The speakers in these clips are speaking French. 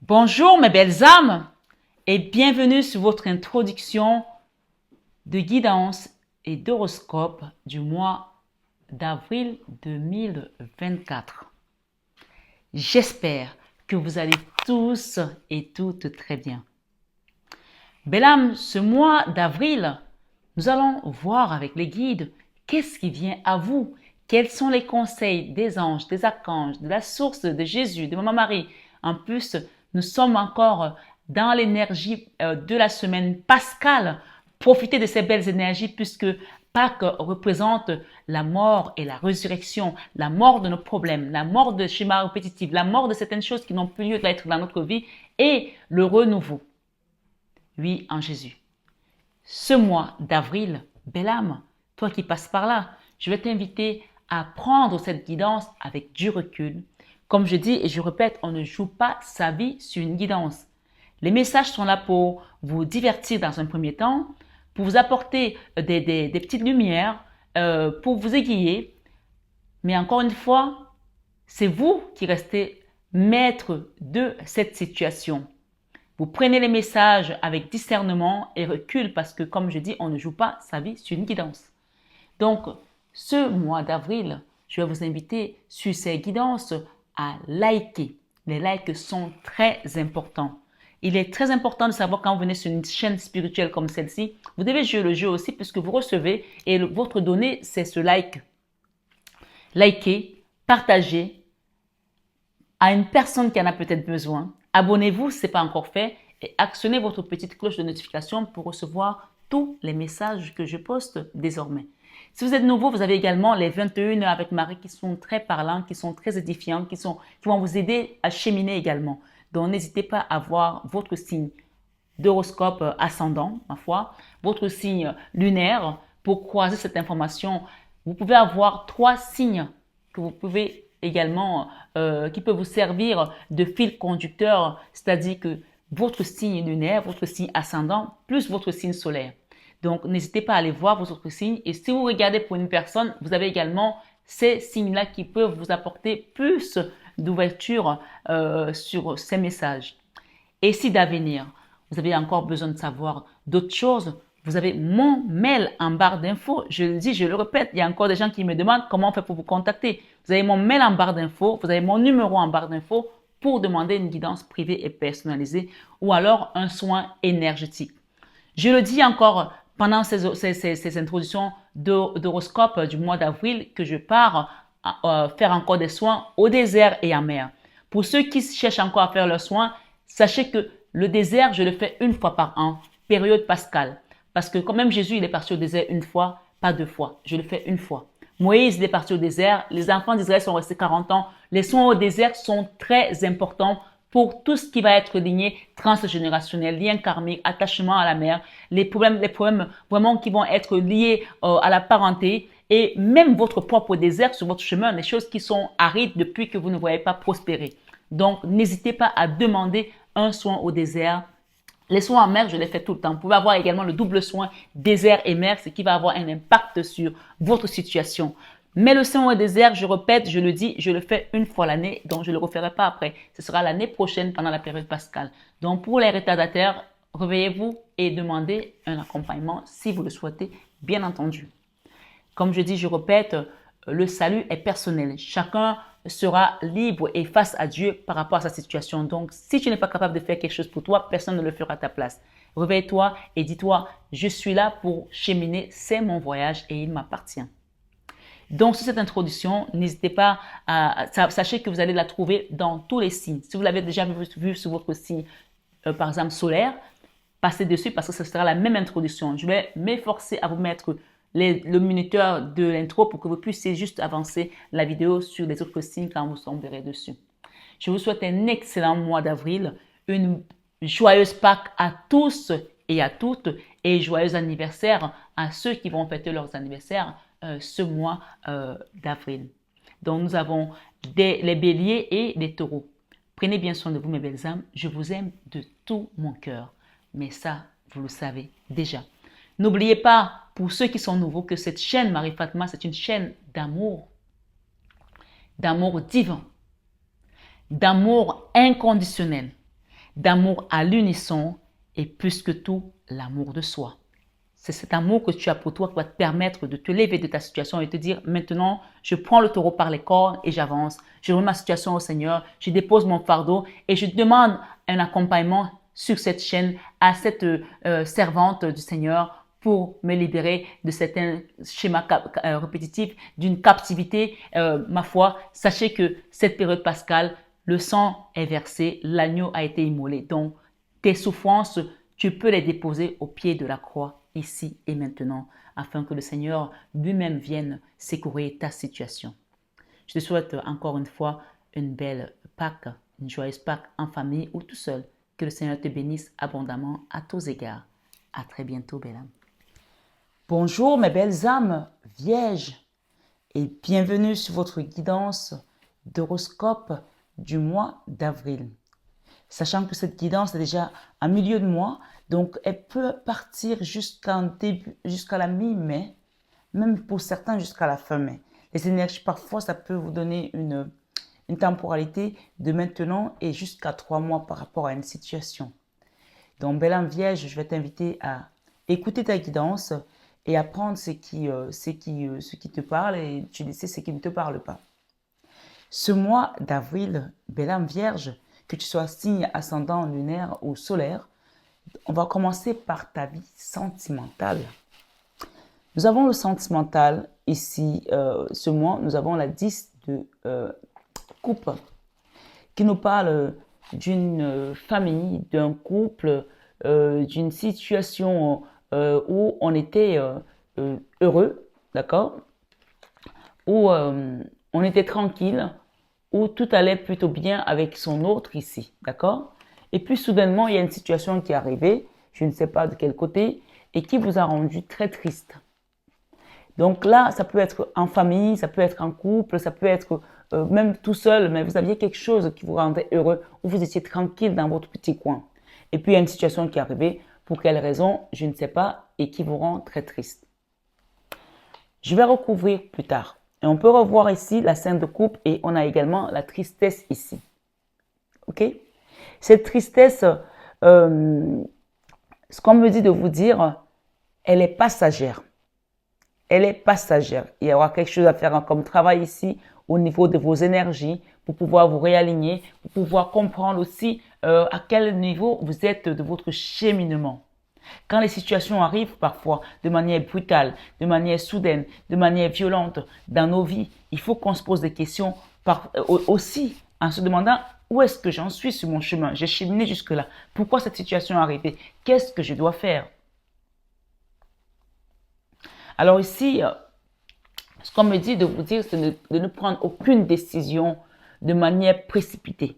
Bonjour mes belles âmes et bienvenue sur votre introduction de guidance et d'horoscope du mois d'avril 2024. J'espère que vous allez tous et toutes très bien. Belles âmes, ce mois d'avril, nous allons voir avec les guides qu'est-ce qui vient à vous, quels sont les conseils des anges, des archanges, de la source de Jésus, de Maman Marie. En plus, nous sommes encore dans l'énergie de la semaine pascale. Profitez de ces belles énergies puisque Pâques représente la mort et la résurrection, la mort de nos problèmes, la mort de schémas répétitifs, la mort de certaines choses qui n'ont plus lieu d'être dans notre vie et le renouveau. Oui, en Jésus. Ce mois d'avril, belle âme, toi qui passes par là, je vais t'inviter à prendre cette guidance avec du recul. Comme je dis et je répète, on ne joue pas sa vie sur une guidance. Les messages sont là pour vous divertir dans un premier temps, pour vous apporter des petites lumières, pour vous aiguiller. Mais encore une fois, c'est vous qui restez maître de cette situation. Vous prenez les messages avec discernement et recul parce que, comme je dis, on ne joue pas sa vie sur une guidance. Donc, ce mois d'avril, je vais vous inviter sur ces guidances à liker. Les likes sont très importants. Il est très important de savoir quand vous venez sur une chaîne spirituelle comme celle-ci, vous devez jouer le jeu aussi puisque vous recevez et votre donnée, c'est ce like. Likez, partagez à une personne qui en a peut-être besoin. Abonnez-vous si ce n'est pas encore fait et actionnez votre petite cloche de notification pour recevoir tous les messages que je poste désormais. Si vous êtes nouveau, vous avez également les 21 heures avec Marie qui sont très parlants, qui sont très édifiants, qui vont vous aider à cheminer également. Donc, n'hésitez pas à voir votre signe d'horoscope ascendant, ma foi, votre signe lunaire pour croiser cette information. Vous pouvez avoir 3 signes que vous pouvez également, qui peuvent vous servir de fil conducteur, c'est-à-dire que votre signe lunaire, votre signe ascendant, plus votre signe solaire. Donc, n'hésitez pas à aller voir vos autres signes. Et si vous regardez pour une personne, vous avez également ces signes-là qui peuvent vous apporter plus d'ouverture sur ces messages. Et si d'avenir, vous avez encore besoin de savoir d'autres choses, vous avez mon mail en barre d'infos. Je le dis, je le répète, il y a encore des gens qui me demandent comment on fait pour vous contacter. Vous avez mon mail en barre d'infos, vous avez mon numéro en barre d'infos pour demander une guidance privée et personnalisée ou alors un soin énergétique. Je le dis encore pendant ces introductions d'horoscope du mois d'avril que je pars faire encore des soins au désert et en mer. Pour ceux qui cherchent encore à faire leurs soins, sachez que le désert, je le fais une fois par an, période pascale. Parce que quand même Jésus, il est parti au désert une fois, pas 2 fois. Je le fais une fois. Moïse, il est parti au désert. Les enfants d'Israël sont restés 40 ans. Les soins au désert sont très importants pour tout ce qui va être lié transgénérationnel, lien karmique, attachement à la mère, les problèmes vraiment qui vont être liés à la parenté et même votre propre désert sur votre chemin, les choses qui sont arides depuis que vous ne voyez pas prospérer. Donc, n'hésitez pas à demander un soin au désert. Les soins en mer, je les fais tout le temps. Vous pouvez avoir également le double soin désert et mer, ce qui va avoir un impact sur votre situation. Mais le soin au désert, je répète, je le dis, je le fais une fois l'année, donc je ne le referai pas après. Ce sera l'année prochaine pendant la période pascale. Donc pour les retardataires, réveillez-vous et demandez un accompagnement si vous le souhaitez, bien entendu. Comme je dis, je répète, le salut est personnel. Chacun sera libre et face à Dieu par rapport à sa situation. Donc, si tu n'es pas capable de faire quelque chose pour toi, personne ne le fera à ta place. Réveille-toi et dis-toi, je suis là pour cheminer, c'est mon voyage et il m'appartient. Donc, sur cette introduction, n'hésitez pas sachez que vous allez la trouver dans tous les signes. Si vous l'avez déjà vu sur votre signe, par exemple solaire, passez dessus parce que ce sera la même introduction. Je vais m'efforcer à vous mettre le minuteur de l'intro pour que vous puissiez juste avancer la vidéo sur les autres signes quand vous tomberez dessus. Je vous souhaite un excellent mois d'avril, une joyeuse Pâques à tous et à toutes et joyeux anniversaire à ceux qui vont fêter leurs anniversaires ce mois d'avril. Donc nous avons les béliers et les taureaux. Prenez bien soin de vous mes belles âmes, je vous aime de tout mon cœur. Mais ça, vous le savez déjà. N'oubliez pas, pour ceux qui sont nouveaux, que cette chaîne Marie Fatma, c'est une chaîne d'amour divin, d'amour inconditionnel. d'amour à l'unisson et plus que tout, l'amour de soi. C'est cet amour que tu as pour toi qui va te permettre de te lever de ta situation et te dire maintenant, je prends le taureau par les cornes et j'avance. Je remets ma situation au Seigneur, je dépose mon fardeau et je demande un accompagnement sur cette chaîne à cette servante du Seigneur pour me libérer de certains schémas répétitifs, d'une captivité. Ma foi, sachez que cette période pascale, le sang est versé, l'agneau a été immolé. Donc, tes souffrances, tu peux les déposer au pied de la croix, ici et maintenant, afin que le Seigneur lui-même vienne secourir ta situation. Je te souhaite encore une fois une belle Pâques, une joyeuse Pâques en famille ou tout seul. Que le Seigneur te bénisse abondamment à tous égards. À très bientôt, belle âme. Bonjour mes belles âmes vierges et bienvenue sur votre guidance d'horoscope du mois d'avril. Sachant que cette guidance est déjà en milieu de mois, donc elle peut partir jusqu'à la mi-mai, même pour certains jusqu'à la fin mai. Les énergies, parfois, ça peut vous donner une temporalité de maintenant et jusqu'à 3 mois par rapport à une situation. Donc, belle âme vierge, je vais t'inviter à écouter ta guidance et apprendre ce qui te parle et tu laisses ce qui ne te parle pas. Ce mois d'avril, belle âme vierge, que tu sois signe ascendant, lunaire ou solaire, on va commencer par ta vie sentimentale. Nous avons le sentimental ici, ce mois, nous avons la 10 de coupe qui nous parle d'une famille, d'un couple, d'une situation où on était heureux, d'accord, où on était tranquille, où tout allait plutôt bien avec son autre ici, d'accord? Et puis soudainement, il y a une situation qui est arrivée, je ne sais pas de quel côté, et qui vous a rendu très triste. Donc là, ça peut être en famille, ça peut être en couple, ça peut être même tout seul, mais vous aviez quelque chose qui vous rendait heureux, où vous étiez tranquille dans votre petit coin. Et puis il y a une situation qui est arrivée, pour quelle raison, je ne sais pas, et qui vous rend très triste. Je vais recouvrir plus tard. Et on peut revoir ici la scène de couple et on a également la tristesse ici. Ok? Cette tristesse, ce qu'on me dit de vous dire, elle est passagère. Elle est passagère. Il y aura quelque chose à faire comme travail ici au niveau de vos énergies pour pouvoir vous réaligner, pour pouvoir comprendre aussi à quel niveau vous êtes de votre cheminement. Quand les situations arrivent parfois de manière brutale, de manière soudaine, de manière violente dans nos vies, il faut qu'on se pose des questions aussi en se demandant où est-ce que j'en suis sur mon chemin. J'ai cheminé jusque-là. Pourquoi cette situation est arrivée? Qu'est-ce que je dois faire? Alors ici, ce qu'on me dit de vous dire, c'est de ne prendre aucune décision de manière précipitée.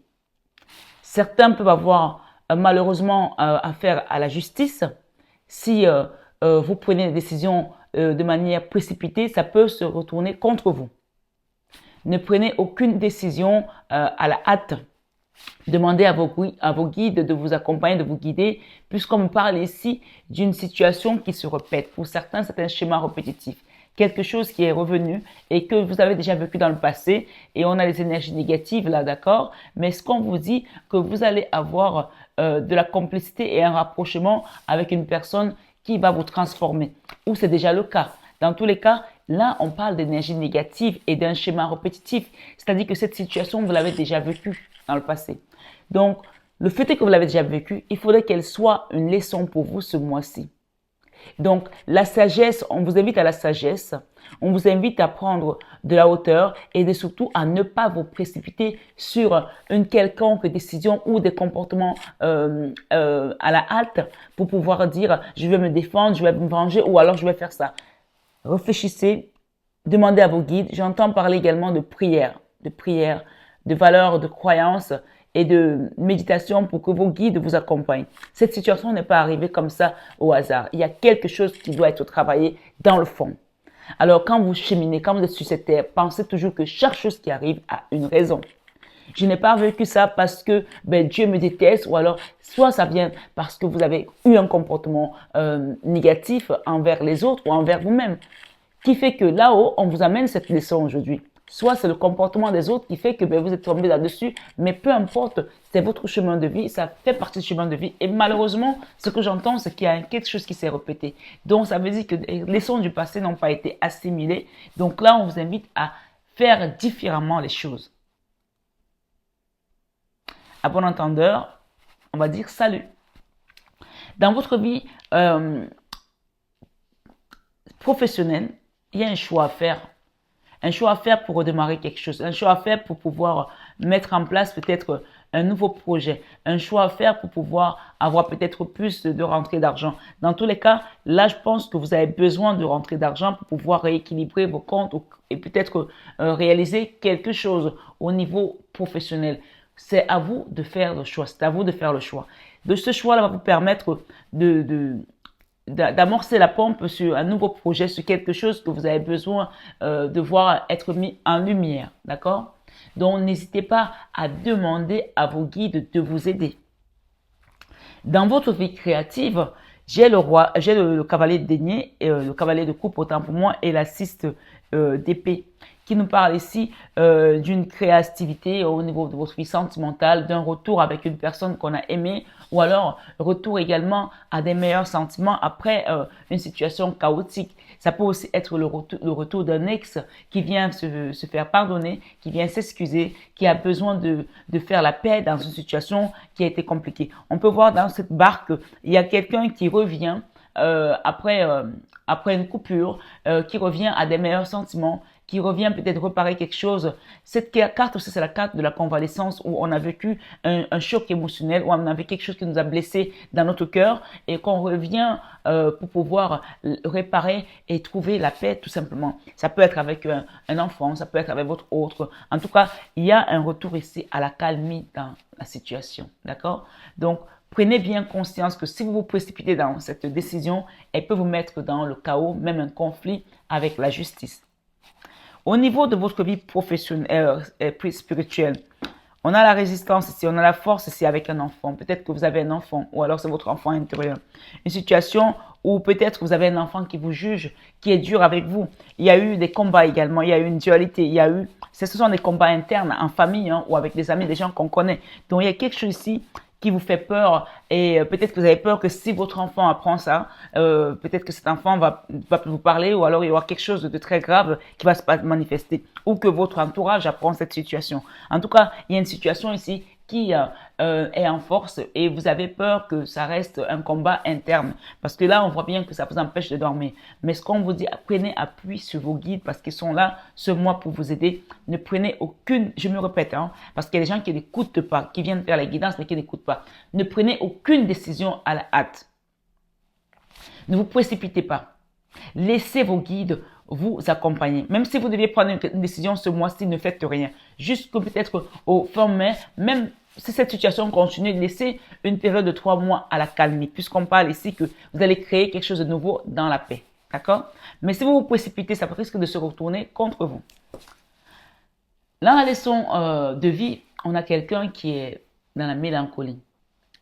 Certains peuvent avoir malheureusement affaire à la justice. Si vous prenez des décisions de manière précipitée, ça peut se retourner contre vous. Ne prenez aucune décision à la hâte. Demandez à vos guides de vous accompagner, de vous guider, puisqu'on me parle ici d'une situation qui se répète. Pour certains, c'est un schéma répétitif. Quelque chose qui est revenu et que vous avez déjà vécu dans le passé et on a des énergies négatives là, d'accord? Mais ce qu'on vous dit, que vous allez avoir de la complicité et un rapprochement avec une personne qui va vous transformer, ou c'est déjà le cas. Dans tous les cas, là, on parle d'énergie négative et d'un schéma répétitif, c'est-à-dire que cette situation, vous l'avez déjà vécue dans le passé. Donc, le fait est que vous l'avez déjà vécue, il faudrait qu'elle soit une leçon pour vous ce mois-ci. Donc, la sagesse, on vous invite à la sagesse, on vous invite à prendre de la hauteur et surtout à ne pas vous précipiter sur une quelconque décision ou des comportements à la hâte pour pouvoir dire je vais me défendre, je vais me venger ou alors je vais faire ça. Réfléchissez, demandez à vos guides. J'entends parler également de prière, de valeurs, de croyances et de méditation pour que vos guides vous accompagnent. Cette situation n'est pas arrivée comme ça au hasard. Il y a quelque chose qui doit être travaillé dans le fond. Alors, quand vous cheminez, quand vous êtes sur cette terre, pensez toujours que chaque chose qui arrive a une raison. Je n'ai pas vécu ça parce que Dieu me déteste ou alors soit ça vient parce que vous avez eu un comportement négatif envers les autres ou envers vous-même. Qui fait que là-haut, on vous amène cette leçon aujourd'hui. soit c'est le comportement des autres qui fait que ben, vous êtes tombé là-dessus, mais peu importe, c'est votre chemin de vie, ça fait partie du chemin de vie. Et malheureusement, ce que j'entends, c'est qu'il y a quelque chose qui s'est répété. Donc, ça veut dire que les leçons du passé n'ont pas été assimilées. Donc là, on vous invite à faire différemment les choses. À bon entendeur, on va dire salut. Dans votre vie professionnelle, il y a un choix à faire. Un choix à faire pour redémarrer quelque chose. Un choix à faire pour pouvoir mettre en place peut-être un nouveau projet. Un choix à faire pour pouvoir avoir peut-être plus de rentrée d'argent. Dans tous les cas, là, je pense que vous avez besoin de rentrée d'argent pour pouvoir rééquilibrer vos comptes et peut-être réaliser quelque chose au niveau professionnel. C'est à vous de faire le choix. C'est à vous de faire le choix. De ce choix-là va vous permettre d'amorcer la pompe sur un nouveau projet, sur quelque chose que vous avez besoin de voir être mis en lumière. D'accord? Donc, n'hésitez pas à demander à vos guides de vous aider. Dans votre vie créative, j'ai le cavalier de denier, le cavalier de coupe autant pour moi, et l'assiste d'épée, qui nous parle ici d'une créativité au niveau de votre vie sentimentale, d'un retour avec une personne qu'on a aimée, ou alors retour également à des meilleurs sentiments après une situation chaotique. Ça peut aussi être le retour d'un ex qui vient se faire pardonner, qui vient s'excuser, qui a besoin de faire la paix dans une situation qui a été compliquée. On peut voir dans cette barque, il y a quelqu'un qui revient après une coupure, qui revient à des meilleurs sentiments, qui revient peut-être réparer quelque chose. Cette carte aussi, c'est la carte de la convalescence où on a vécu un choc émotionnel, où on a vécu quelque chose qui nous a blessés dans notre cœur et qu'on revient pour pouvoir réparer et trouver la paix tout simplement. Ça peut être avec un enfant, ça peut être avec votre autre. En tout cas, il y a un retour ici à la calmie dans la situation. D'accord? Donc, prenez bien conscience que si vous vous précipitez dans cette décision, elle peut vous mettre dans le chaos, même un conflit avec la justice. Au niveau de votre vie professionnelle et spirituelle, on a la résistance ici, on a la force ici avec un enfant. Peut-être que vous avez un enfant ou alors c'est votre enfant intérieur. Une situation où peut-être vous avez un enfant qui vous juge, qui est dur avec vous. Il y a eu des combats également, il y a eu une dualité, ce sont des combats internes en famille ou avec des amis, des gens qu'on connaît. Donc il y a quelque chose ici qui vous fait peur et peut-être que vous avez peur que si votre enfant apprend ça, peut-être que cet enfant va vous parler ou alors il y aura quelque chose de très grave qui va se manifester ou que votre entourage apprend cette situation. En tout cas, il y a une situation ici qui est en force et vous avez peur que ça reste un combat interne parce que là, on voit bien que ça vous empêche de dormir. Mais ce qu'on vous dit, prenez appui sur vos guides parce qu'ils sont là ce mois pour vous aider. Ne prenez aucune, je me répète, parce qu'il y a des gens qui n'écoutent pas, qui viennent faire la guidance mais qui n'écoutent pas. Ne prenez aucune décision à la hâte. Ne vous précipitez pas. Laissez vos guides vous accompagner. Même si vous deviez prendre une décision ce mois-ci, ne faites rien. Juste que peut-être au fin mai, même si cette situation continue, laissez une période de 3 mois à la calmie, puisqu'on parle ici que vous allez créer quelque chose de nouveau dans la paix. D'accord? Mais si vous vous précipitez, ça risque de se retourner contre vous. Dans la leçon de vie, on a quelqu'un qui est dans la mélancolie,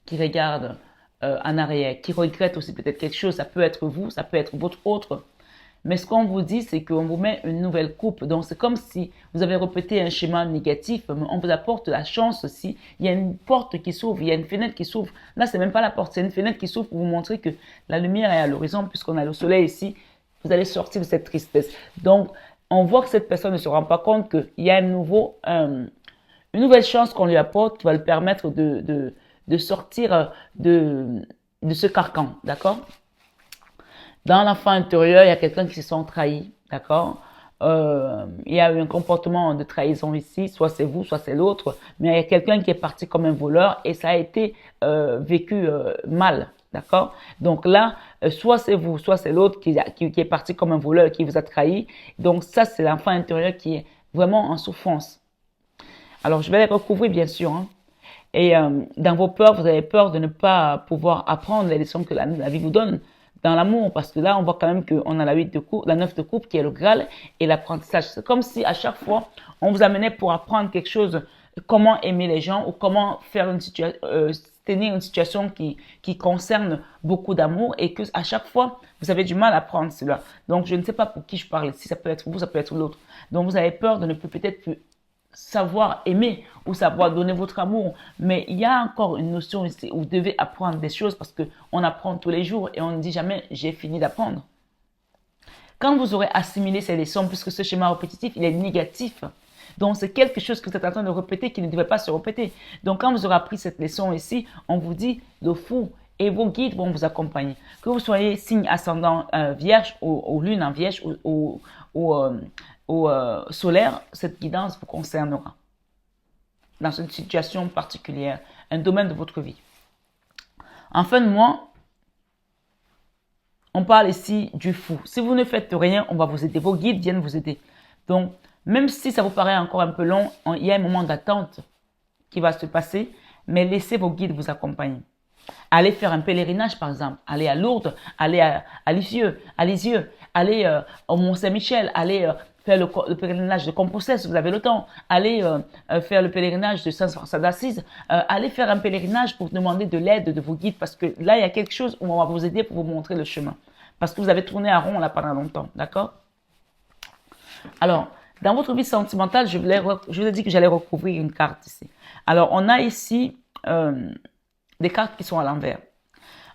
qui regarde en arrière, qui regrette aussi peut-être quelque chose. Ça peut être vous, ça peut être votre autre. Mais ce qu'on vous dit, c'est qu'on vous met une nouvelle coupe. Donc, c'est comme si vous avez répété un schéma négatif, mais on vous apporte la chance aussi. Il y a une porte qui s'ouvre, il y a une fenêtre qui s'ouvre. Là, c'est même pas la porte, c'est une fenêtre qui s'ouvre pour vous montrer que la lumière est à l'horizon, puisqu'on a le soleil ici. Vous allez sortir de cette tristesse. Donc, on voit que cette personne ne se rend pas compte qu'il y a une nouvelle chance qu'on lui apporte qui va lui permettre de sortir de ce carcan. D'accord? Dans l'enfant intérieur, il y a quelqu'un qui se sent trahi, d'accord? Il y a eu un comportement de trahison ici, soit c'est vous, soit c'est l'autre, mais il y a quelqu'un qui est parti comme un voleur et ça a été vécu mal, d'accord? Donc là, soit c'est vous, soit c'est l'autre qui est parti comme un voleur et qui vous a trahi. Donc ça, c'est l'enfant intérieur qui est vraiment en souffrance. Alors, je vais les recouvrir, bien sûr, hein. Et dans vos peurs, vous avez peur de ne pas pouvoir apprendre les leçons que la vie vous donne dans l'amour, parce que là, on voit quand même qu'on a la 9 de coupe qui est le Graal et l'apprentissage. C'est comme si à chaque fois, on vous amenait pour apprendre quelque chose, comment aimer les gens ou comment faire une tenir une situation qui concerne beaucoup d'amour et que à chaque fois, vous avez du mal à prendre cela. Donc, je ne sais pas pour qui je parle ici, ça peut être vous, ça peut être l'autre. Donc, vous avez peur de ne plus peut-être plus savoir aimer ou savoir donner votre amour. Mais il y a encore une notion ici où vous devez apprendre des choses parce qu'on apprend tous les jours et on ne dit jamais « j'ai fini d'apprendre ». Quand vous aurez assimilé ces leçons, puisque ce schéma répétitif, il est négatif, donc c'est quelque chose que vous êtes en train de répéter qui ne devait pas se répéter. Donc quand vous aurez appris cette leçon ici, on vous dit le fou et vos guides vont vous accompagner. Que vous soyez signe ascendant vierge ou lune en vierge ou solaire, cette guidance vous concernera dans une situation particulière, un domaine de votre vie. En fin de mois, on parle ici du fou. Si vous ne faites rien, on va vous aider. Vos guides viennent vous aider. Donc, même si ça vous paraît encore un peu long, il y a un moment d'attente qui va se passer, mais laissez vos guides vous accompagner. Allez faire un pèlerinage, par exemple. Allez à Lourdes, allez à Lisieux, allez au Mont-Saint-Michel, allez faire le pèlerinage de Compostelle si vous avez le temps. Allez faire le pèlerinage de Saint-François d'Assise. Allez faire un pèlerinage pour demander de l'aide de vos guides parce que là, il y a quelque chose où on va vous aider pour vous montrer le chemin. Parce que vous avez tourné à rond là pendant longtemps, d'accord? Alors, dans votre vie sentimentale, je vous ai dit que j'allais recouvrir une carte ici. Alors, on a ici des cartes qui sont à l'envers.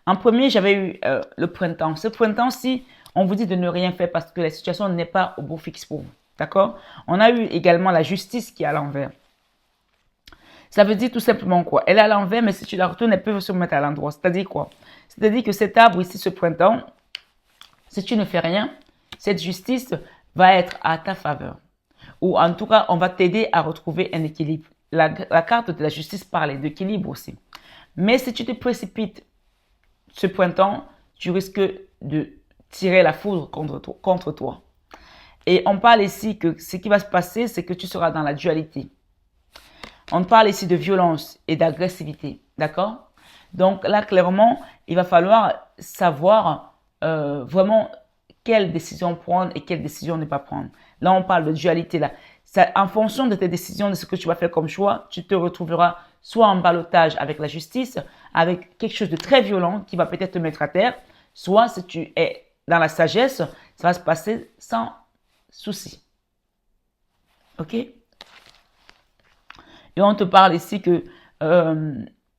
En premier, j'avais eu le printemps. Ce printemps-ci, on vous dit de ne rien faire parce que la situation n'est pas au beau fixe pour vous. D'accord? On a eu également la justice qui est à l'envers. Ça veut dire tout simplement quoi? Elle est à l'envers, mais si tu la retournes, elle peut se mettre à l'endroit. C'est-à-dire quoi? C'est-à-dire que cet arbre ici, ce printemps, si tu ne fais rien, cette justice va être à ta faveur. Ou en tout cas, on va t'aider à retrouver un équilibre. La carte de la justice parle d'équilibre aussi. Mais si tu te précipites ce printemps, tu risques de tirer la foudre contre toi. Et on parle ici que ce qui va se passer, c'est que tu seras dans la dualité. On parle ici de violence et d'agressivité. D'accord? Donc là, clairement, il va falloir savoir vraiment quelle décision prendre et quelle décision ne pas prendre. Là, on parle de dualité. Là. En fonction de tes décisions, de ce que tu vas faire comme choix, tu te retrouveras soit en ballottage avec la justice, avec quelque chose de très violent qui va peut-être te mettre à terre, soit si tu es dans la sagesse, ça va se passer sans souci. Ok? Et on te parle ici que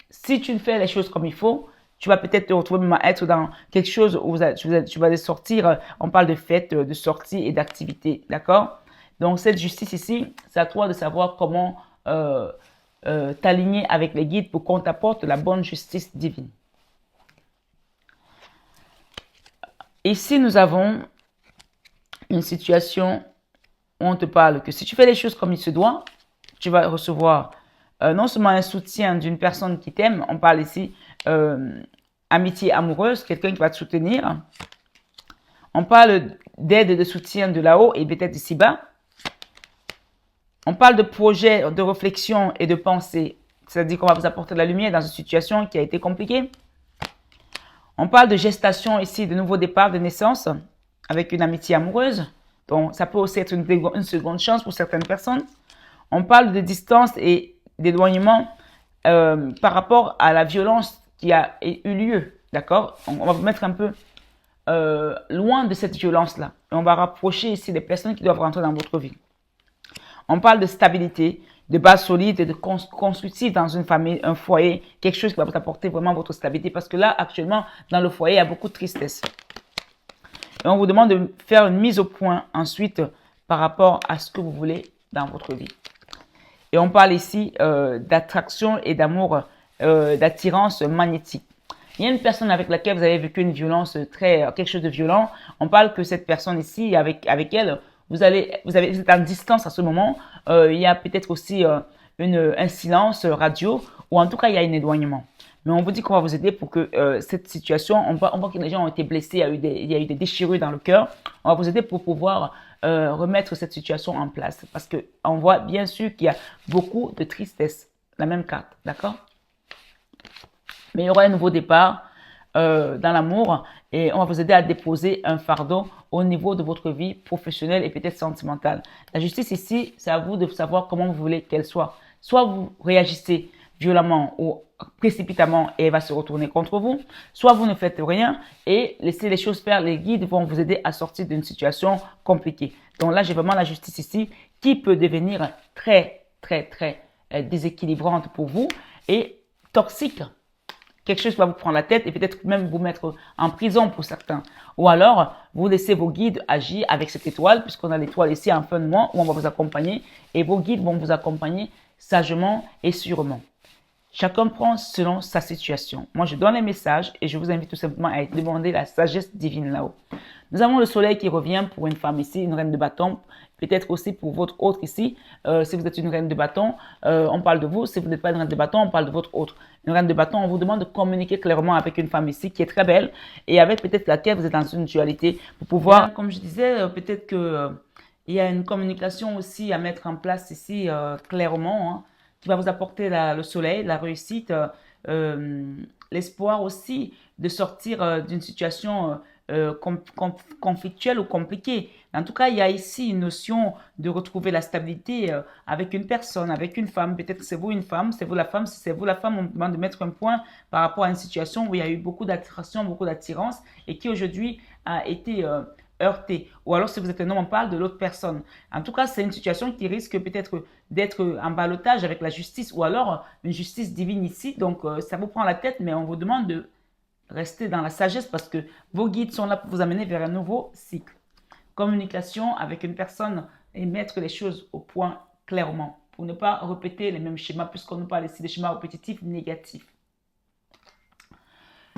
si tu fais les choses comme il faut, tu vas peut-être te retrouver même à être dans quelque chose où tu vas sortir, on parle de fêtes, de sorties et d'activités, d'accord? Donc cette justice ici, c'est à toi de savoir comment t'aligner avec les guides pour qu'on t'apporte la bonne justice divine. Ici, nous avons une situation où on te parle que si tu fais les choses comme il se doit, tu vas recevoir non seulement un soutien d'une personne qui t'aime, on parle ici amitié amoureuse, quelqu'un qui va te soutenir. On parle d'aide et de soutien de là-haut et peut-être d'ici-bas. On parle de projet, de réflexion et de pensée, c'est-à-dire qu'on va vous apporter de la lumière dans une situation qui a été compliquée. On parle de gestation ici, de nouveau départ, de naissance, avec une amitié amoureuse. Donc, ça peut aussi être une seconde chance pour certaines personnes. On parle de distance et d'éloignement par rapport à la violence qui a eu lieu, d'accord? On va vous mettre un peu loin de cette violence-là. Et on va rapprocher ici des personnes qui doivent rentrer dans votre vie. On parle de stabilité, de base solide et de constructif dans une famille, un foyer, quelque chose qui va vous apporter vraiment votre stabilité. Parce que là, actuellement, dans le foyer, il y a beaucoup de tristesse. Et on vous demande de faire une mise au point ensuite par rapport à ce que vous voulez dans votre vie. Et on parle ici d'attraction et d'amour, d'attirance magnétique. Il y a une personne avec laquelle vous avez vécu une violence, quelque chose de violent. On parle que cette personne ici, avec elle, vous êtes en distance à ce moment. Il y a peut-être aussi un silence radio ou en tout cas, il y a un éloignement. Mais on vous dit qu'on va vous aider pour que cette situation, on voit que les gens ont été blessés, il y a eu des déchirures dans le cœur. On va vous aider pour pouvoir remettre cette situation en place. Parce qu'on voit bien sûr qu'il y a beaucoup de tristesse. La même carte, d'accord? Mais il y aura un nouveau départ dans l'amour et on va vous aider à déposer un fardeau au niveau de votre vie professionnelle et peut-être sentimentale. La justice ici, c'est à vous de savoir comment vous voulez qu'elle soit. Soit vous réagissez violemment ou précipitamment et elle va se retourner contre vous, soit vous ne faites rien et laissez les choses faire. Les guides vont vous aider à sortir d'une situation compliquée. Donc là, j'ai vraiment la justice ici qui peut devenir très déséquilibrante pour vous et toxique. Quelque chose qui va vous prendre la tête et peut-être même vous mettre en prison pour certains. Ou alors, vous laissez vos guides agir avec cette étoile, puisqu'on a l'étoile ici en fin de mois où on va vous accompagner et vos guides vont vous accompagner sagement et sûrement. Chacun prend selon sa situation. Moi, je donne les messages et je vous invite tout simplement à demander la sagesse divine là-haut. Nous avons le soleil qui revient pour une femme ici, une reine de bâton. Peut-être aussi pour votre autre ici. Si vous êtes une reine de bâton, on parle de vous. Si vous n'êtes pas une reine de bâton, on parle de votre autre. Une reine de bâton, on vous demande de communiquer clairement avec une femme ici qui est très belle et avec peut-être laquelle vous êtes dans une dualité pour pouvoir, comme je disais, peut-être que il y a une communication aussi à mettre en place ici clairement, hein, qui va vous apporter le soleil, la réussite, l'espoir aussi de sortir d'une situation conflictuelle ou compliquée. En tout cas, il y a ici une notion de retrouver la stabilité avec une personne, avec une femme. Peut-être que c'est vous une femme, c'est vous la femme. Si c'est vous la femme, on vous demande de mettre un point par rapport à une situation où il y a eu beaucoup d'attraction, beaucoup d'attirance et qui aujourd'hui a été heurté. Ou alors, si vous êtes un homme, on parle de l'autre personne. En tout cas, c'est une situation qui risque peut-être d'être en ballottage avec la justice ou alors une justice divine ici. Donc, ça vous prend la tête, mais on vous demande de rester dans la sagesse parce que vos guides sont là pour vous amener vers un nouveau cycle. Communication avec une personne et mettre les choses au point clairement pour ne pas répéter les mêmes schémas puisqu'on nous parle ici des schémas répétitifs négatifs.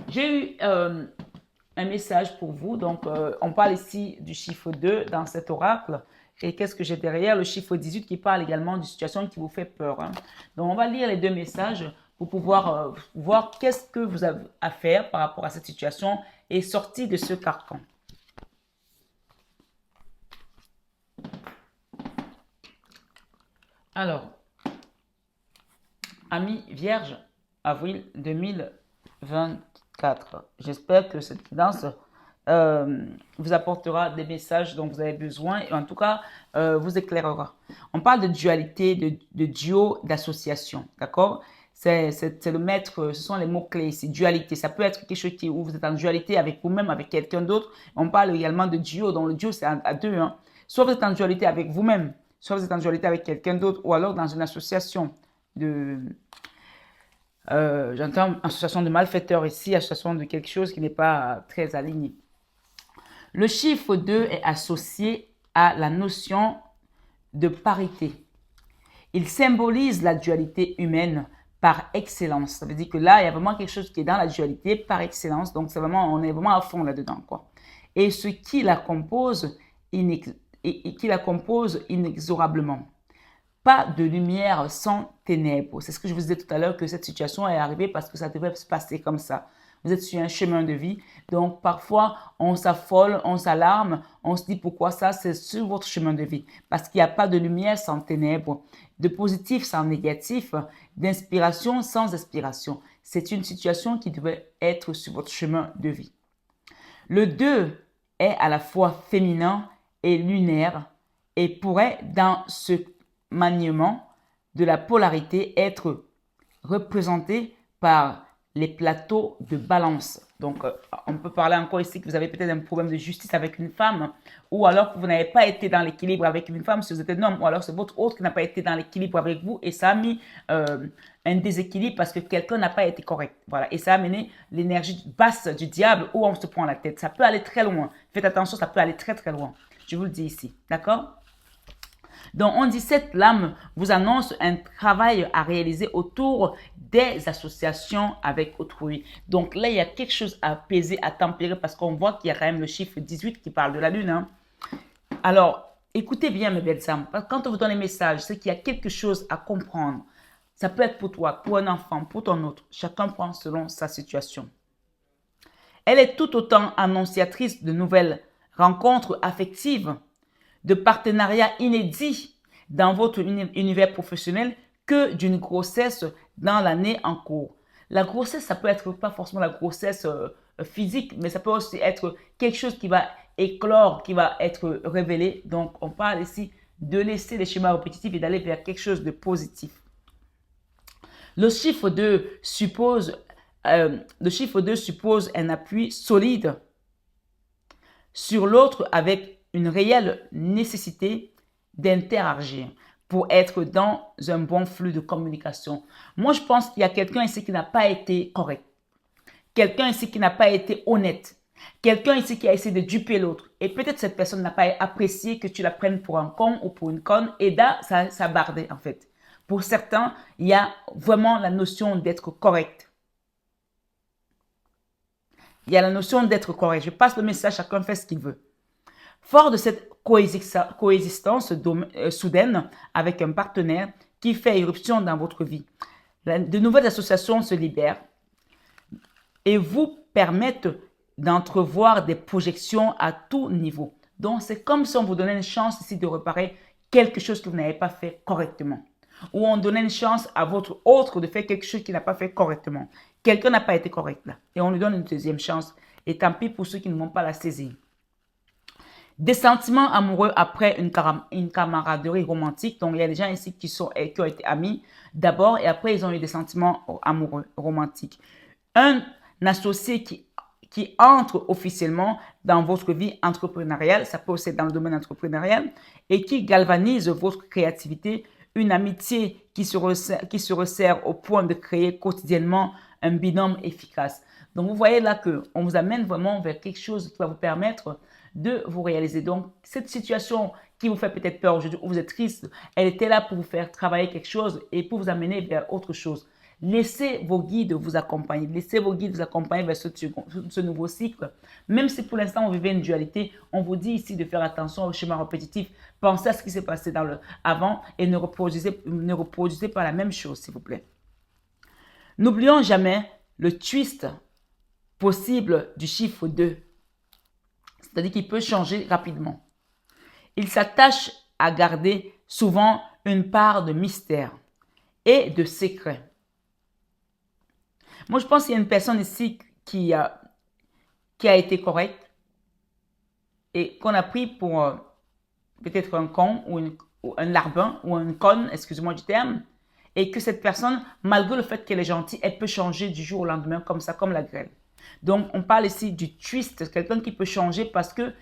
J'ai eu un message pour vous. Donc, on parle ici du chiffre 2 dans cet oracle. Et qu'est-ce que j'ai derrière? Le chiffre 18 qui parle également d'une situation qui vous fait peur. Hein. Donc, on va lire les deux messages pour pouvoir voir qu'est-ce que vous avez à faire par rapport à cette situation et sortir de ce carcan. Alors, amis vierge, avril 2024. J'espère que cette guidance vous apportera des messages dont vous avez besoin et en tout cas vous éclairera. On parle de dualité, de duo, d'association, d'accord? C'est le maître, ce sont les mots-clés ici, dualité. Ça peut être quelque chose où vous êtes en dualité avec vous-même, avec quelqu'un d'autre. On parle également de duo, donc le duo c'est à deux. Hein. Soit vous êtes en dualité avec vous-même, soit vous êtes en dualité avec quelqu'un d'autre ou alors dans une association de... j'entends association de malfaiteurs ici, association de quelque chose qui n'est pas très aligné. Le chiffre 2 est associé à la notion de parité. Il symbolise la dualité humaine par excellence. Ça veut dire que là, il y a vraiment quelque chose qui est dans la dualité par excellence. Donc, c'est vraiment, on est vraiment à fond là-dedans, quoi. Et ce qui la compose, inexorablement. Pas de lumière sans ténèbres. C'est ce que je vous disais tout à l'heure, que cette situation est arrivée parce que ça devait se passer comme ça. Vous êtes sur un chemin de vie. Donc, parfois, on s'affole, on s'alarme, on se dit pourquoi ça, c'est sur votre chemin de vie. Parce qu'il n'y a pas de lumière sans ténèbres, de positif sans négatif, d'inspiration sans expiration. C'est une situation qui devait être sur votre chemin de vie. Le 2 est à la fois féminin et lunaire et pourrait, dans ce maniement de la polarité, être représenté par les plateaux de balance. Donc, on peut parler encore ici que vous avez peut-être un problème de justice avec une femme ou alors que vous n'avez pas été dans l'équilibre avec une femme si vous êtes un homme ou alors c'est votre autre qui n'a pas été dans l'équilibre avec vous et ça a mis un déséquilibre parce que quelqu'un n'a pas été correct. Voilà. Et ça a amené l'énergie basse du diable où on se prend la tête. Ça peut aller très loin. Faites attention, ça peut aller très loin. Je vous le dis ici. D'accord? Donc, on dit cette lame vous annonce un travail à réaliser autour des associations avec autrui. Donc là, il y a quelque chose à apaiser, à tempérer parce qu'on voit qu'il y a quand même le chiffre 18 qui parle de la lune. Hein. Alors, écoutez bien mes belles âmes. Quand on vous donne les messages, c'est qu'il y a quelque chose à comprendre. Ça peut être pour toi, pour un enfant, pour ton autre. Chacun prend selon sa situation. Elle est tout autant annonciatrice de nouvelles rencontres affectives, de partenariats inédits dans votre univers professionnel que d'une grossesse dans l'année en cours. La grossesse, ça peut être pas forcément la grossesse physique, mais ça peut aussi être quelque chose qui va éclore, qui va être révélé. Donc, on parle ici de laisser les schémas répétitifs et d'aller vers quelque chose de positif. Le chiffre 2 suppose, un appui solide sur l'autre avec une réelle nécessité d'interagir pour être dans un bon flux de communication. Moi, je pense qu'il y a quelqu'un ici qui n'a pas été correct. Quelqu'un ici qui n'a pas été honnête. Quelqu'un ici qui a essayé de duper l'autre. Et peut-être cette personne n'a pas apprécié que tu la prennes pour un con ou pour une conne. Et là, ça bardait en fait. Pour certains, il y a vraiment la notion d'être correct. Il y a la notion d'être correct. Je passe le message, chacun fait ce qu'il veut. Fort de cette coexistence soudaine avec un partenaire qui fait irruption dans votre vie, de nouvelles associations se libèrent et vous permettent d'entrevoir des projections à tout niveau. Donc, c'est comme si on vous donnait une chance ici de réparer quelque chose que vous n'avez pas fait correctement. Ou on donnait une chance à votre autre de faire quelque chose qu'il n'a pas fait correctement. Quelqu'un n'a pas été correct là. Et on lui donne une deuxième chance. Et tant pis pour ceux qui ne vont pas la saisir. Des sentiments amoureux après une camaraderie romantique. Donc, il y a des gens ici qui ont été amis d'abord et après, ils ont eu des sentiments amoureux romantiques. Un associé qui entre officiellement dans votre vie entrepreneuriale, ça peut aussi être dans le domaine entrepreneurial, et qui galvanise votre créativité, une amitié qui se resserre au point de créer quotidiennement un binôme efficace. Donc, vous voyez là qu'on vous amène vraiment vers quelque chose qui va vous permettre de vous réaliser. Donc, cette situation qui vous fait peut-être peur aujourd'hui, où vous êtes triste, elle était là pour vous faire travailler quelque chose et pour vous amener vers autre chose. Laissez vos guides vous accompagner. Laissez vos guides vous accompagner vers ce nouveau cycle. Même si pour l'instant, vous vivez une dualité, on vous dit ici de faire attention au schéma répétitif. Pensez à ce qui s'est passé dans le avant et ne reproduisez pas la même chose, s'il vous plaît. N'oublions jamais le twist possible du chiffre 2. C'est-à-dire qu'il peut changer rapidement. Il s'attache à garder souvent une part de mystère et de secret. Moi, je pense qu'il y a une personne ici qui a été correcte et qu'on a pris pour peut-être un con ou un larbin ou une conne, excusez-moi du terme, et que cette personne, malgré le fait qu'elle est gentille, elle peut changer du jour au lendemain comme ça, comme la grêle. Donc, on parle ici du twist, quelqu'un qui peut changer parce que,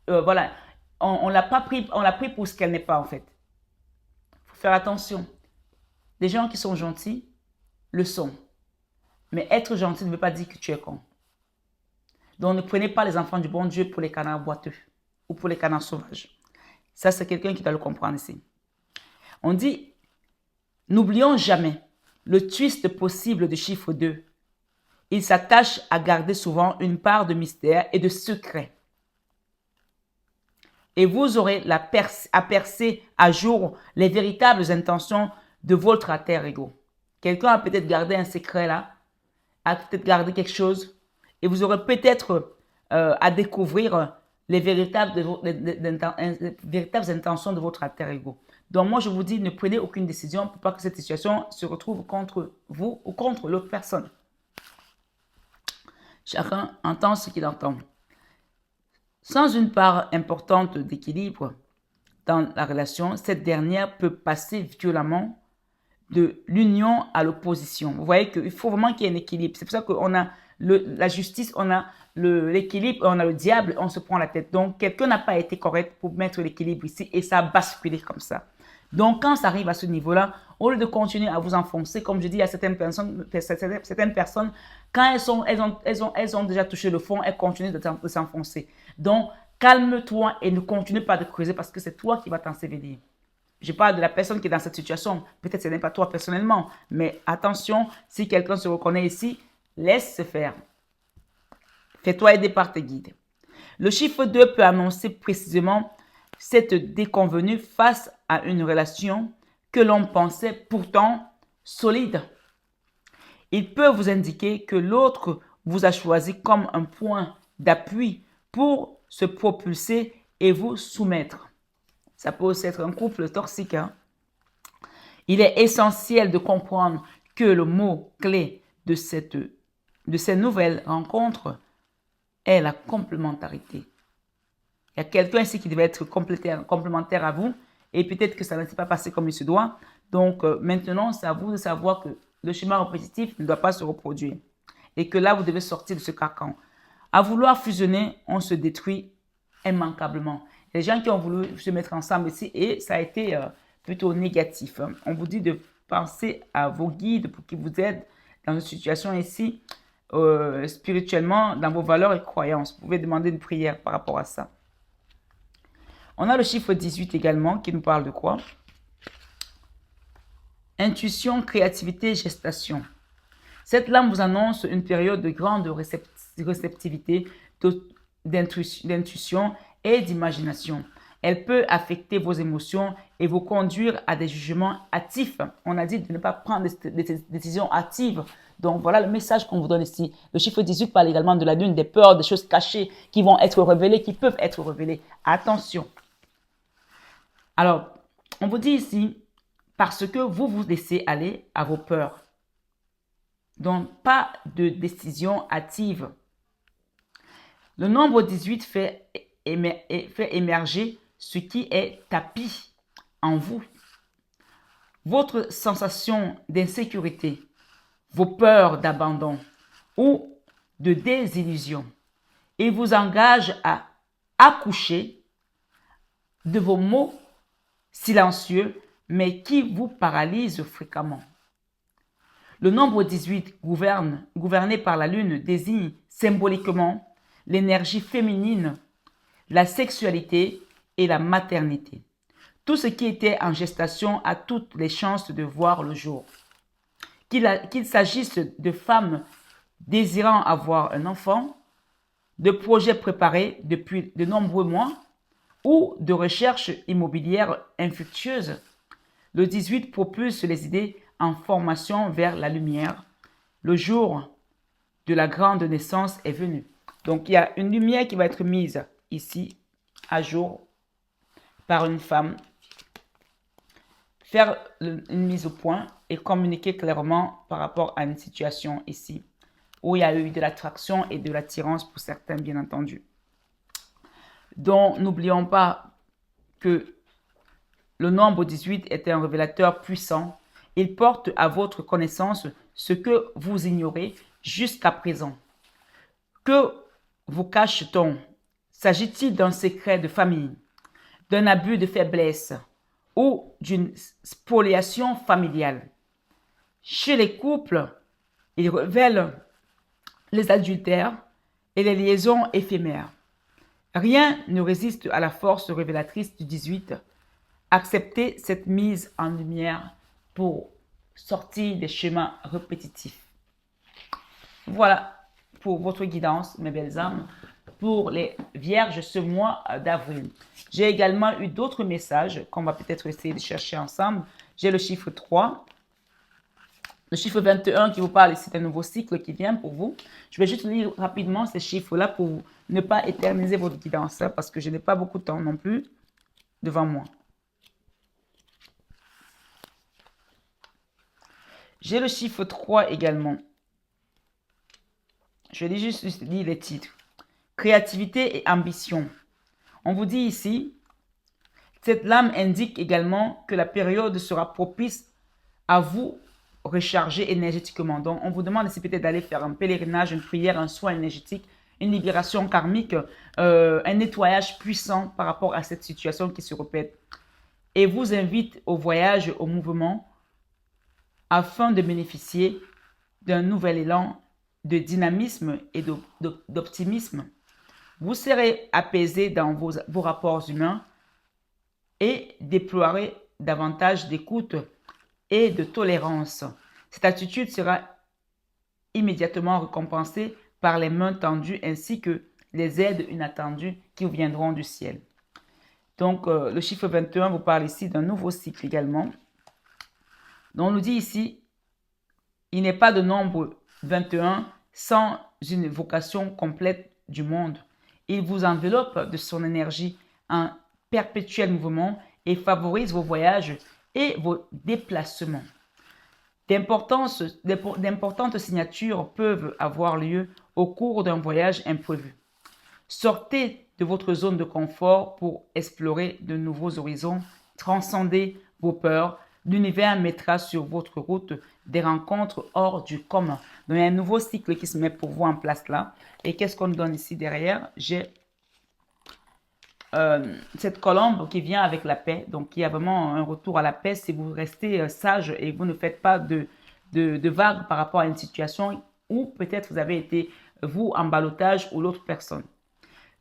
voilà, on l'a pris pour ce qu'elle n'est pas en fait. Il faut faire attention. Des gens qui sont gentils le sont. Mais être gentil ne veut pas dire que tu es con. Donc, ne prenez pas les enfants du bon Dieu pour les canards boiteux ou pour les canards sauvages. Ça, c'est quelqu'un qui doit le comprendre ici. On dit, n'oublions jamais le twist possible du chiffre 2. Il s'attache à garder souvent une part de mystère et de secret. Et vous aurez à percer à jour les véritables intentions de votre alter ego. Quelqu'un a peut-être gardé un secret là, a peut-être gardé quelque chose, et vous aurez peut-être à découvrir les véritables intentions de votre alter ego. Donc moi, je vous dis, ne prenez aucune décision pour pas que cette situation se retrouve contre vous ou contre l'autre personne. Chacun entend ce qu'il entend. Sans une part importante d'équilibre dans la relation, cette dernière peut passer violemment de l'union à l'opposition. Vous voyez qu'il faut vraiment qu'il y ait un équilibre. C'est pour ça qu'on a la justice, on a l'équilibre, on a le diable, on se prend la tête. Donc, quelqu'un n'a pas été correct pour mettre l'équilibre ici et ça a basculé comme ça. Donc, quand ça arrive à ce niveau-là, au lieu de continuer à vous enfoncer, comme je dis à certaines personnes, quand elles ont déjà touché le fond, elles continuent de s'enfoncer. Donc, calme-toi et ne continue pas de creuser parce que c'est toi qui vas t'ensevelir. Je parle de la personne qui est dans cette situation. Peut-être que ce n'est pas toi personnellement, mais attention, si quelqu'un se reconnaît ici, laisse se faire. Fais-toi aider par tes guides. Le chiffre 2 peut annoncer précisément cette déconvenue face à une relation que l'on pensait pourtant solide. Il peut vous indiquer que l'autre vous a choisi comme un point d'appui pour se propulser et vous soumettre. Ça peut aussi être un couple toxique. Hein? Il est essentiel de comprendre que le mot-clé de ces nouvelles rencontres est la complémentarité. Il y a quelqu'un ici qui devait être complémentaire à vous et peut-être que ça ne s'est pas passé comme il se doit. Donc maintenant, c'est à vous de savoir que le schéma répétitif ne doit pas se reproduire. Et que là, vous devez sortir de ce carcan. À vouloir fusionner, on se détruit immanquablement. Les gens qui ont voulu se mettre ensemble ici, et ça a été plutôt négatif. On vous dit de penser à vos guides pour qu'ils vous aident dans une situation ici, spirituellement, dans vos valeurs et croyances. Vous pouvez demander une prière par rapport à ça. On a le chiffre 18 également qui nous parle de quoi? Intuition, créativité, gestation. Cette lame vous annonce une période de grande réceptivité, d'intuition et d'imagination. Elle peut affecter vos émotions et vous conduire à des jugements hâtifs. On a dit de ne pas prendre des décisions hâtives. Donc voilà le message qu'on vous donne ici. Le chiffre 18 parle également de la lune, des peurs, des choses cachées qui vont être révélées, qui peuvent être révélées. Attention. Alors, on vous dit ici, parce que vous vous laissez aller à vos peurs. Donc, pas de décision hâtive. Le nombre 18 fait émerger ce qui est tapis en vous. Votre sensation d'insécurité, vos peurs d'abandon ou de désillusion. Il vous engage à accoucher de vos mots silencieux, mais qui vous paralysent fréquemment. Le nombre 18, gouverné par la lune, désigne symboliquement l'énergie féminine, la sexualité et la maternité. Tout ce qui était en gestation a toutes les chances de voir le jour. Qu'il s'agisse de femmes désirant avoir un enfant, de projets préparés depuis de nombreux mois ou de recherches immobilières infructueuses, le 18 propulse les idées en formation vers la lumière. Le jour de la grande naissance est venu. Donc, il y a une lumière qui va être mise ici, à jour, par une femme. Faire une mise au point et communiquer clairement par rapport à une situation ici, où il y a eu de l'attraction et de l'attirance pour certains, bien entendu. Donc, n'oublions pas que le nombre 18 est un révélateur puissant. Il porte à votre connaissance ce que vous ignorez jusqu'à présent. Que vous cache-t-on? S'agit-il d'un secret de famille, d'un abus de faiblesse ou d'une spoliation familiale? Chez les couples, il révèle les adultères et les liaisons éphémères. Rien ne résiste à la force révélatrice du 18. Acceptez cette mise en lumière pour sortir des schémas répétitifs. Voilà pour votre guidance, mes belles âmes, pour les vierges ce mois d'avril. J'ai également eu d'autres messages qu'on va peut-être essayer de chercher ensemble. J'ai le chiffre 3, le chiffre 21 qui vous parle ici d'un nouveau cycle qui vient pour vous. Je vais juste lire rapidement ces chiffres-là pour ne pas éterniser votre guidance, parce que je n'ai pas beaucoup de temps non plus devant moi. J'ai le chiffre 3 également. Je vais juste lire les titres. Créativité et ambition. On vous dit ici, cette lame indique également que la période sera propice à vous recharger énergétiquement. Donc, on vous demande ici peut-être d'aller faire un pèlerinage, une prière, un soin énergétique, une libération karmique, un nettoyage puissant par rapport à cette situation qui se répète. Et vous invite au voyage, au mouvement, afin de bénéficier d'un nouvel élan de dynamisme et d'optimisme. Vous serez apaisé dans vos rapports humains et déploierez davantage d'écoute et de tolérance. Cette attitude sera immédiatement récompensée par les mains tendues ainsi que les aides inattendues qui vous viendront du ciel. Donc, le chiffre 21 vous parle ici d'un nouveau cycle également. Donc, on nous dit ici, il n'est pas de nombre 21 sans une vocation complète du monde. Il vous enveloppe de son énergie en perpétuel mouvement et favorise vos voyages et vos déplacements. D'importantes signatures peuvent avoir lieu au cours d'un voyage imprévu. Sortez de votre zone de confort pour explorer de nouveaux horizons, transcender vos peurs, L'univers mettra sur votre route des rencontres hors du commun. Donc, il y a un nouveau cycle qui se met pour vous en place là. Et qu'est-ce qu'on nous donne ici derrière? J'ai cette colombe qui vient avec la paix. Donc, il y a vraiment un retour à la paix si vous restez sage et vous ne faites pas de vagues par rapport à une situation où peut-être vous avez été, vous, en ballottage ou l'autre personne.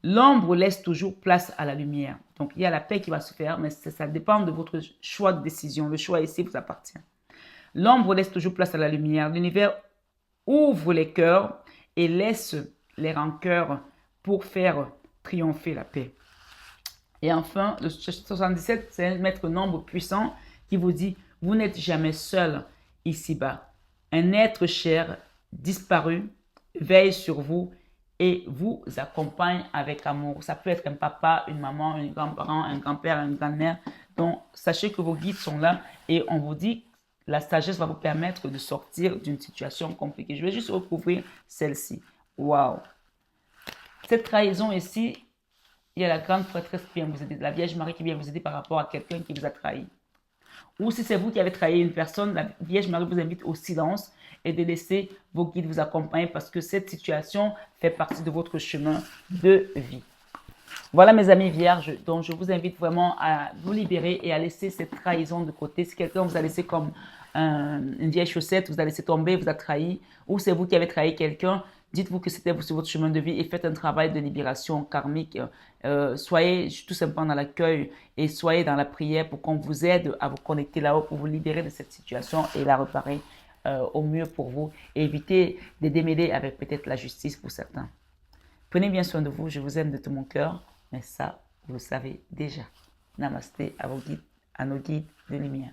L'ombre laisse toujours place à la lumière. Donc, il y a la paix qui va se faire, mais ça dépend de votre choix de décision. Le choix ici vous appartient. L'ombre laisse toujours place à la lumière. L'univers ouvre les cœurs et laisse les rancœurs pour faire triompher la paix. Et enfin, le 77, c'est un maître nombre puissant qui vous dit, vous n'êtes jamais seul ici-bas. Un être cher, disparu, veille sur vous et vous accompagne avec amour. Ça peut être un papa, une maman, un grand-parent, un grand-père, une grand-mère. Donc, sachez que vos guides sont là et on vous dit, la sagesse va vous permettre de sortir d'une situation compliquée. Je vais juste recouvrir celle-ci. Waouh! Cette trahison ici, il y a la grande prêtresse qui vient vous aider, la Vierge Marie qui vient vous aider par rapport à quelqu'un qui vous a trahi. Ou si c'est vous qui avez trahi une personne, la Vierge Marie vous invite au silence et de laisser vos guides vous accompagner parce que cette situation fait partie de votre chemin de vie. Voilà mes amis vierges, donc je vous invite vraiment à vous libérer et à laisser cette trahison de côté. Si quelqu'un vous a laissé comme une vieille chaussette, vous a laissé tomber, vous a trahi, ou c'est vous qui avez trahi quelqu'un, dites-vous que c'était sur votre chemin de vie et faites un travail de libération karmique. Soyez tout simplement dans l'accueil et soyez dans la prière pour qu'on vous aide à vous connecter là-haut, pour vous libérer de cette situation et la réparer au mieux pour vous. Et évitez de démêler avec peut-être la justice pour certains. Prenez bien soin de vous, je vous aime de tout mon cœur, mais ça, vous le savez déjà. Namasté à vos guides, à nos guides de lumière.